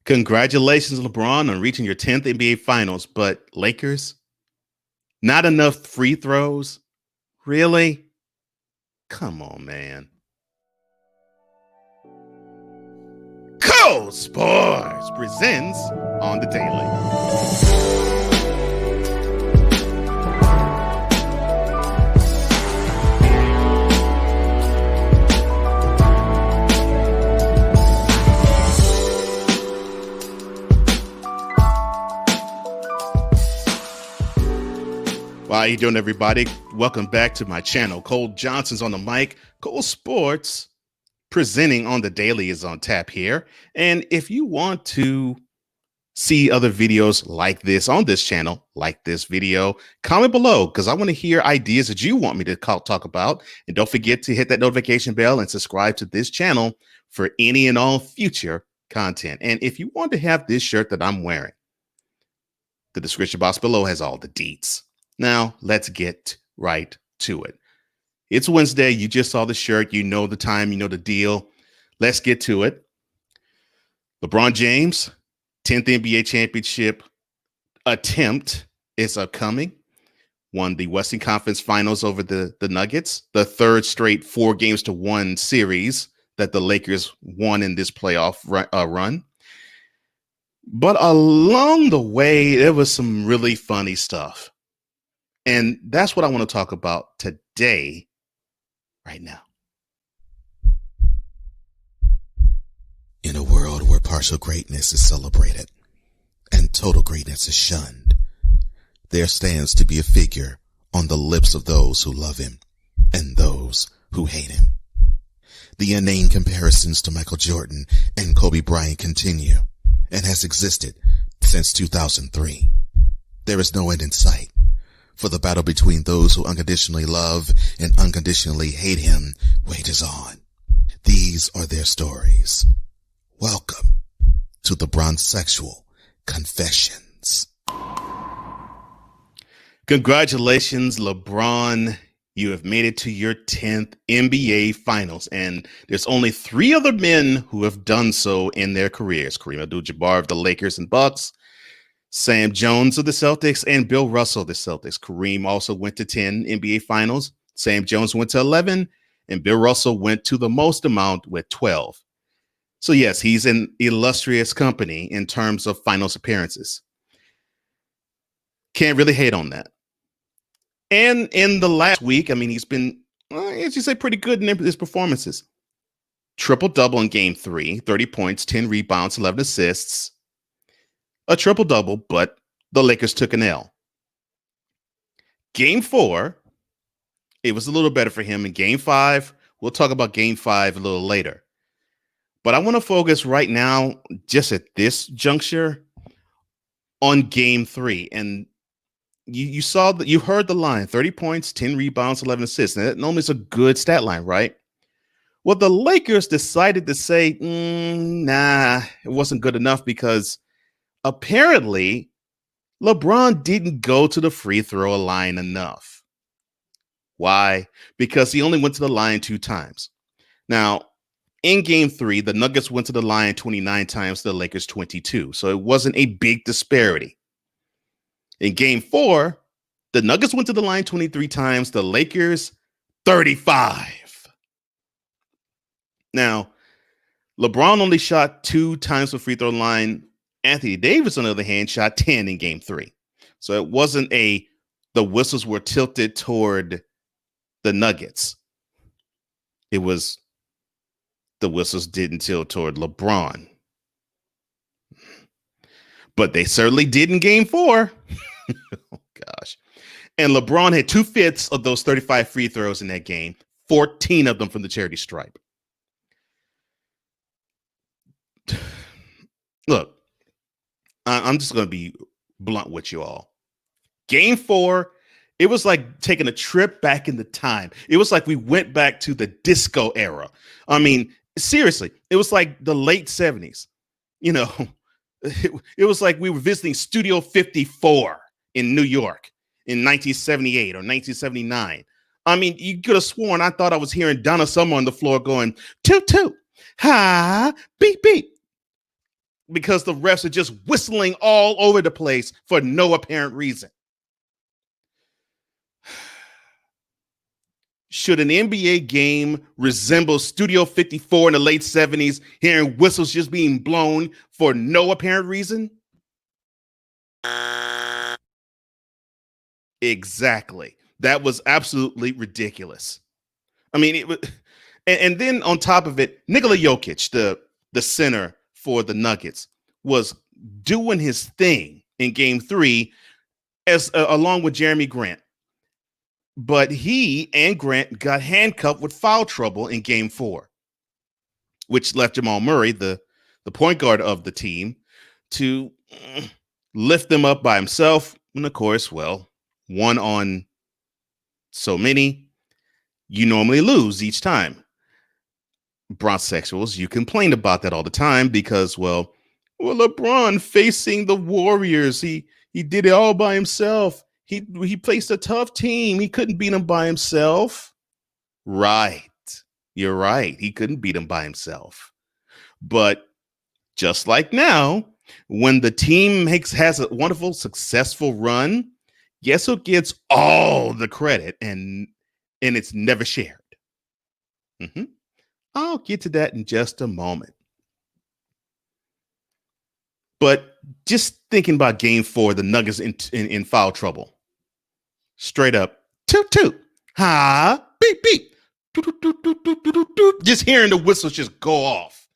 Congratulations, LeBron, on reaching your 10th NBA Finals, but Lakers, not enough free throws? Really? Come on, man. Cold Sports presents on the Daily. How you doing, everybody? Welcome back to my channel. Cole Johnson's on the mic. Cole Sports presenting on the Daily is on tap here. And if you want to see other videos like this on this channel, like this video, comment below because I want to hear ideas that you want me to talk about. And don't forget to hit that notification bell and subscribe to this channel for any and all future content. And if you want to have this shirt that I'm wearing, the description box below has all the deets. Now, let's get right to it. It's Wednesday. You just saw the shirt. You know the time. You know the deal. Let's get to it. LeBron James, 10th NBA championship attempt is upcoming. Won the Western Conference Finals over the Nuggets, the third straight 4-1 series that the Lakers won in this playoff run. But along the way, there was some really funny stuff. And that's what I want to talk about today, right now. In a world where partial greatness is celebrated and total greatness is shunned, there stands to be a figure on the lips of those who love him and those who hate him. The inane comparisons to Michael Jordan and Kobe Bryant continue and has existed since 2003. There is no end in sight. For the battle between those who unconditionally love and unconditionally hate him wages on. These are their stories. Welcome to the Bronzexual Confessions. Congratulations, LeBron. You have made it to your 10th NBA Finals, and there's only 3 other men who have done so in their careers. Kareem Abdul-Jabbar of the Lakers and Bucks, Sam Jones of the Celtics, and Bill Russell of the Celtics. Kareem also went to 10 NBA Finals. Sam Jones went to 11, and Bill Russell went to the most amount with 12. So yes, he's in illustrious company in terms of finals appearances. Can't really hate on that. And in the last week, I mean, he's been, as you say, pretty good in his performances. Triple-double in Game 3, 30 points, 10 rebounds, 11 assists. A triple-double, but the Lakers took an L. Game 4, it was a little better for him. In Game 5, we'll talk about Game 5 a little later. But I want to focus right now, just at this juncture, on Game 3. And you saw that, you heard the line, 30 points, 10 rebounds, 11 assists. And that normally is a good stat line, right? Well, the Lakers decided to say, nah, it wasn't good enough because apparently LeBron didn't go to the free throw line enough. Why? Because he only went to the line 2 times. Now, in Game 3, the Nuggets went to the line 29 times, the Lakers 22. So it wasn't a big disparity. In Game 4, the Nuggets went to the line 23 times, the Lakers 35. Now, LeBron only shot 2 times the free throw line. Anthony Davis, on the other hand, shot 10 in Game 3. So it wasn't the whistles were tilted toward the Nuggets. It was the whistles didn't tilt toward LeBron. But they certainly did in Game 4. Oh, gosh. And LeBron had 2/5 of those 35 free throws in that game, 14 of them from the charity stripe. Look, I'm just going to be blunt with you all. Game 4, it was like taking a trip back in the time. It was like we went back to the disco era. I mean, seriously, it was like the late 70s. You know, it was like we were visiting Studio 54 in New York in 1978 or 1979. I mean, you could have sworn I thought I was hearing Donna Summer on the floor going, toot, toot, ha, beep, beep. because the refs are just whistling all over the place for no apparent reason. Should an NBA game resemble Studio 54 in the late 70s, hearing whistles just being blown for no apparent reason? Exactly. That was absolutely ridiculous. I mean, it was, and then on top of it, Nikola Jokic, the center for the Nuggets, was doing his thing in Game 3 as along with Jeremy Grant. But he and Grant got handcuffed with foul trouble in Game 4, which left Jamal Murray, the point guard of the team, to lift them up by himself. And of course, well, one on so many, you normally lose each time. Bronxsexuals, you complain about that all the time because, well, LeBron facing the Warriors, he did it all by himself. He faced a tough team. He couldn't beat them by himself. Right. You're right. He couldn't beat them by himself. But just like now, when the team has a wonderful, successful run, guess who gets all the credit and it's never shared? Mm-hmm. I'll get to that in just a moment. But just thinking about Game 4, the Nuggets in foul trouble. Straight up, toot toot, ha, beep beep, doot, doot, doot, doot, doot, doot, doot. Just hearing the whistles just go off.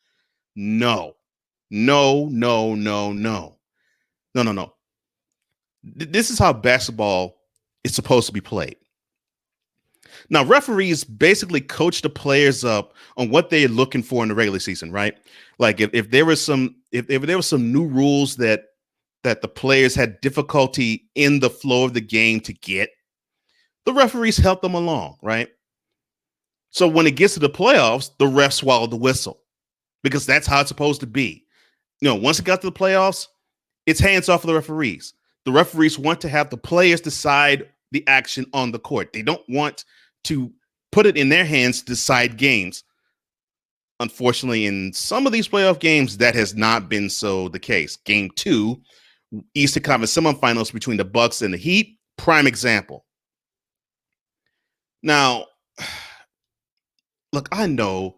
No. This is how basketball is supposed to be played. Now, referees basically coach the players up on what they're looking for in the regular season, right? Like if there was some new rules that the players had difficulty in the flow of the game to get, the referees help them along, right? So when it gets to the playoffs, the refs swallow the whistle because that's how it's supposed to be. Once it got to the playoffs, it's hands off of the referees. The referees want to have the players decide the action on the court. They don't want to put it in their hands to decide games. Unfortunately, in some of these playoff games, that has not been so the case. Game 2, Eastern Conference semifinals between the Bucks and the Heat, prime example. Now, look, I know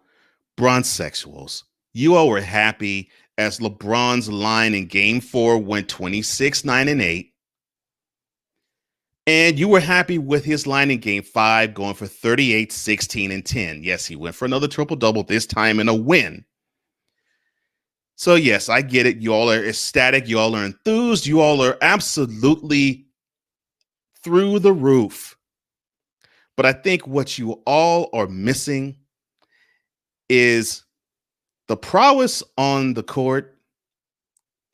bronxsexuals, you all were happy as LeBron's line in Game 4 went 26, 9, and 8. And you were happy with his line in Game 5 going for 38, 16, and 10. Yes, he went for another triple-double, this time in a win. So, yes, I get it. You all are ecstatic. You all are enthused. You all are absolutely through the roof. But I think what you all are missing is the prowess on the court.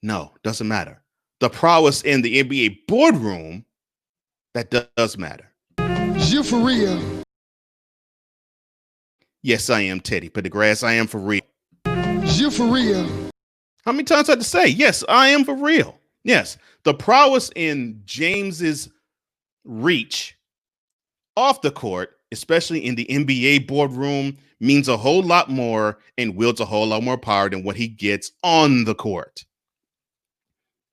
No, doesn't matter. The prowess in the NBA boardroom, that does matter. You for real? Yes, I am, Teddy. But the grass, I am for real. You for real? How many times I have to say? Yes, I am for real. Yes, the prowess in James's reach off the court, especially in the NBA boardroom, means a whole lot more and wields a whole lot more power than what he gets on the court.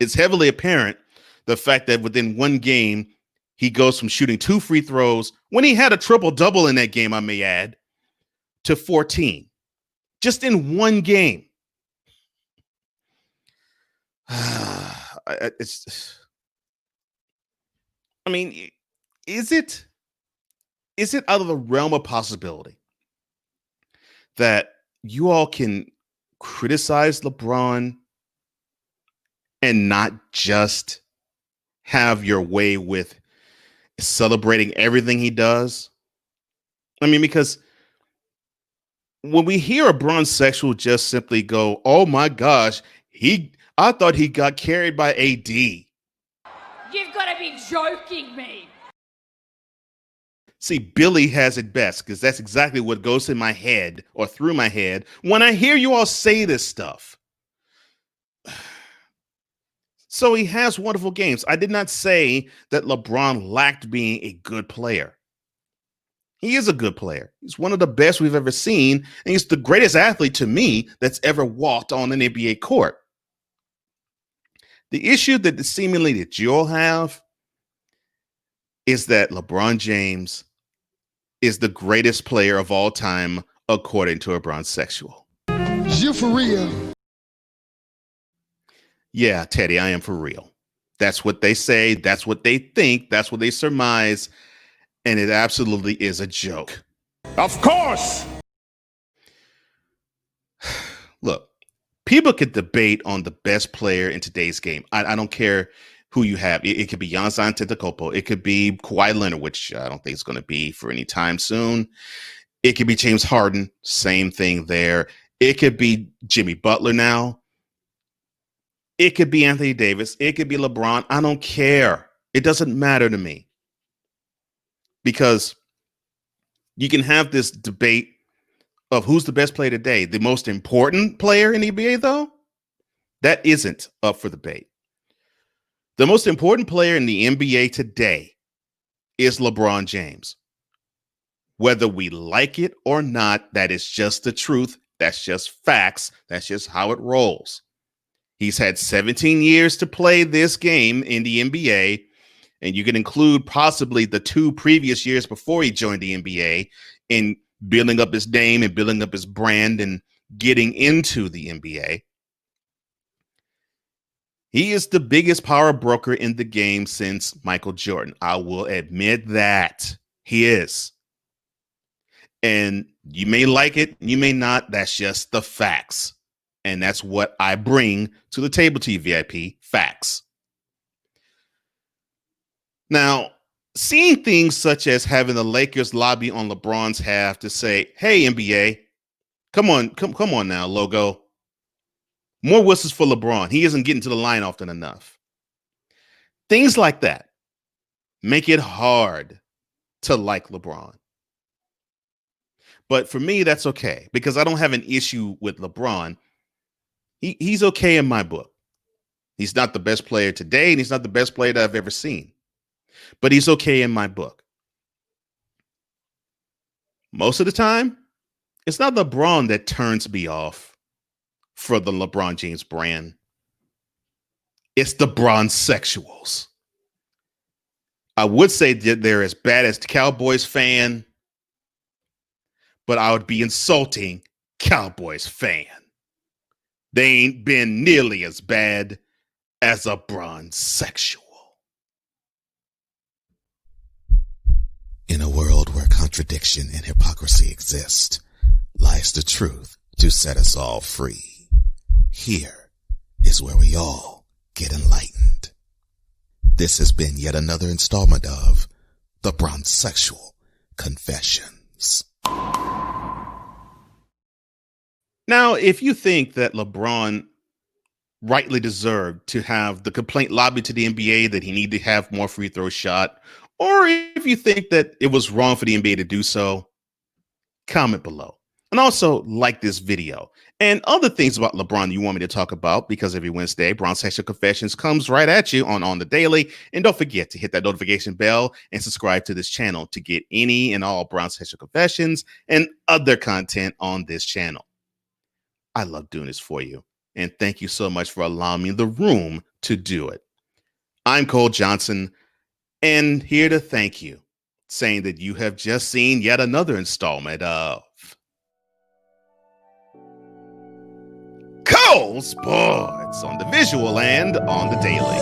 It's heavily apparent the fact that within one game, he goes from shooting 2 free throws when he had a triple-double in that game, I may add, to 14. Just in one game. Is it out of the realm of possibility that you all can criticize LeBron and not just have your way with celebrating everything he does? Because when we hear a bronxsexual just simply go, "Oh my gosh, I thought he got carried by AD." You've got to be joking me. See, Billy has it best because that's exactly what goes in my head or through my head when I hear you all say this stuff. So he has wonderful games. I did not say that LeBron lacked being a good player. He is a good player. He's one of the best we've ever seen, and he's the greatest athlete to me that's ever walked on an NBA court. The issue that seemingly that you'll have is that LeBron James is the greatest player of all time, according to a Bronsexual. You for real. Yeah, Teddy, I am for real. That's what they say. That's what they think. That's what they surmise. And it absolutely is a joke. Of course. Look, people could debate on the best player in today's game. I don't care who you have. It could be Giannis Antetokounmpo. It could be Kawhi Leonard, which I don't think is going to be for any time soon. It could be James Harden. Same thing there. It could be Jimmy Butler now. It could be Anthony Davis. It could be LeBron. I don't care. It doesn't matter to me. Because you can have this debate of who's the best player today. The most important player in the NBA, though, that isn't up for debate. The most important player in the NBA today is LeBron James. Whether we like it or not, that is just the truth. That's just facts. That's just how it rolls. He's had 17 years to play this game in the NBA, and you can include possibly the 2 previous years before he joined the NBA in building up his name and building up his brand and getting into the NBA. He is the biggest power broker in the game since Michael Jordan. I will admit that he is. And you may like it, you may not. That's just the facts. And that's what I bring to the table to you, VIP, facts. Now, seeing things such as having the Lakers lobby on LeBron's half to say, hey, NBA, come on now, logo. More whistles for LeBron. He isn't getting to the line often enough. Things like that make it hard to like LeBron. But for me, that's okay because I don't have an issue with LeBron. He's okay in my book. He's not the best player today, and he's not the best player that I've ever seen. But he's okay in my book. Most of the time, it's not LeBron that turns me off for the LeBron James brand. It's the Bronsexuals. I would say that they're as bad as the Cowboys fan, but I would be insulting Cowboys fan. They ain't been nearly as bad as a Bronsexual. In a world where contradiction and hypocrisy exist, lies the truth to set us all free. Here is where we all get enlightened. This has been yet another installment of The Bronsexual Confessions. Now, if you think that LeBron rightly deserved to have the complaint lobbied to the NBA that he needed to have more free throw shot, or if you think that it was wrong for the NBA to do so, comment below. And also like this video and other things about LeBron you want me to talk about, because every Wednesday, Bronsexual Confessions comes right at you on the daily. And don't forget to hit that notification bell and subscribe to this channel to get any and all Bronsexual Confessions and other content on this channel. I love doing this for you. And thank you so much for allowing me the room to do it. I'm Cole Johnson, and here to thank you, saying that you have just seen yet another installment of Cole Sports on the visual and on the daily.